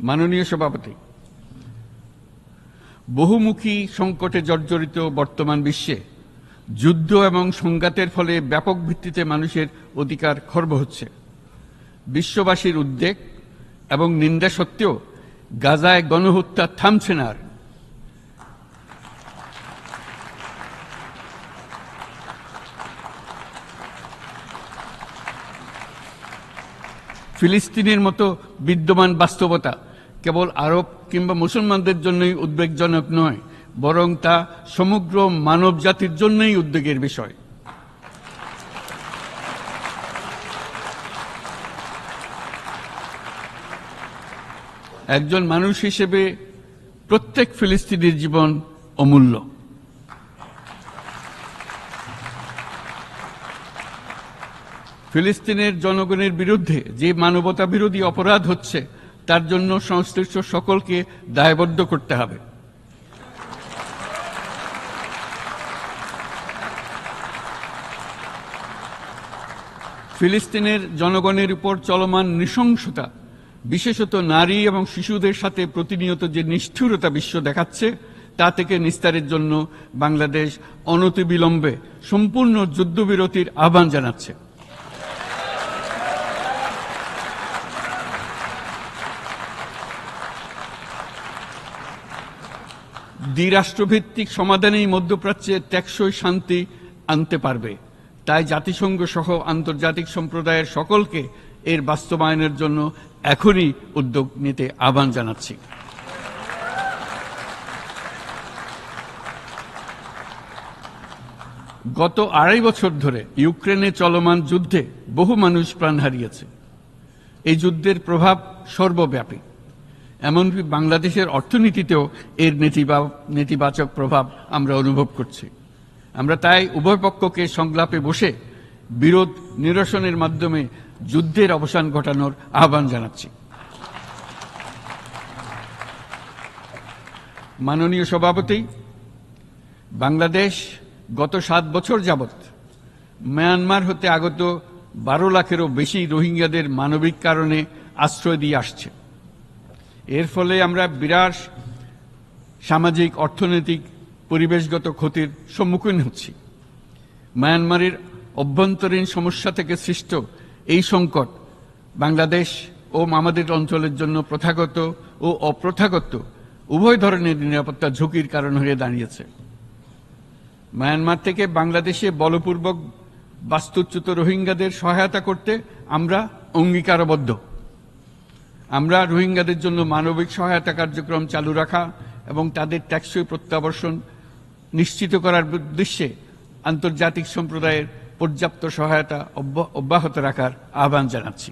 মাননীয় সভাপতি, বহুমুখী সংকটে জর্জরিত বর্তমান বিশ্বে যুদ্ধ এবং সংঘাতের ফলে ব্যাপক ভিত্তিতে মানুষের অধিকার খর্ব হচ্ছে। বিশ্ববাসীর উদ্বেগ এবং নিন্দা সত্ত্বেও গাজায় গণহত্যা থামছে না। ফিলিস্তিনের মতো বিদ্যমান বাস্তবতা কেবল আরব কিংবা মুসলমানদের জন্যই উদ্বেগজনক নয়, বরং তা সমগ্র মানব জাতির জন্যই উদ্বেগের বিষয়। একজন মানুষ হিসেবে প্রত্যেক ফিলিস্তিনির জীবন অমূল্য। ফিলিস্তিনের জনগণের বিরুদ্ধে যে মানবতা বিরোধী অপরাধ হচ্ছে তার জন্য সংশ্লিষ্ট সকলকে দায়বদ্ধ করতে হবে। ফিলিস্তিনের জনগণের উপর চলমান নৃশংসতা, বিশেষত নারী এবং শিশুদের সাথে প্রতিনিয়ত যে নিষ্ঠুরতা বিশ্ব দেখাচ্ছে, তা থেকে নিস্তারের জন্য বাংলাদেশ অনতিবিলম্বে সম্পূর্ণ যুদ্ধবিরতির আহ্বান জানাচ্ছে। দ্বিরাষ্ট্রভিত্তিক সমাধানেই মধ্যপ্রাচ্যে টেকসই শান্তি আনতে পারবে। তাই জাতিসংঘ সহ আন্তর্জাতিক সম্প্রদায়ের সকলকে এর বাস্তবায়নের জন্য এখনই উদ্যোগ নিতে আহ্বান জানাচ্ছি। গত 2.5 বছর ধরে ইউক্রেনে চলমান যুদ্ধে বহু মানুষ প্রাণ হারিয়েছে। এই যুদ্ধের প্রভাব সর্বব্যাপী, এমনকি বাংলাদেশের অর্থনীতিতেও এর নেতিবাচক প্রভাব আমরা অনুভব করছি। আমরা তাই উভয় পক্ষকে সংলাপে বসে বিরোধ নিরসনের মাধ্যমে যুদ্ধের অবসান ঘটানোর আহ্বান জানাচ্ছি। মাননীয় সভাপতি, বাংলাদেশ গত 7 বছর যাবৎ মায়ানমার হতে আগত 12 লাখেরও বেশি রোহিঙ্গাদের মানবিক কারণে আশ্রয় দিয়ে আসছে। এর ফলে আমরা বিরাট সামাজিক, অর্থনৈতিক, পরিবেশগত ক্ষতির সম্মুখীন হচ্ছি। মায়ানমারের অভ্যন্তরীণ সমস্যা থেকে সৃষ্ট এই সংকট বাংলাদেশ ও আমাদের অঞ্চলের জন্য প্রথাগত ও অপ্রথাগত উভয় ধরনের নিরাপত্তা ঝুঁকির কারণ হয়ে দাঁড়িয়েছে। মায়ানমার থেকে বাংলাদেশে বলপূর্বক বাস্তুচ্যুত রোহিঙ্গাদের সহায়তা করতে আমরা অঙ্গীকারবদ্ধ। আমরা রোহিঙ্গাদের জন্য মানবিক সহায়তা কার্যক্রম চালু রাখা এবং তাদের টেকসই প্রত্যাবর্তন নিশ্চিত করার উদ্দেশ্যে আন্তর্জাতিক সম্প্রদায়ের পর্যাপ্ত সহায়তা অব্যাহত রাখার আহ্বান জানাচ্ছি।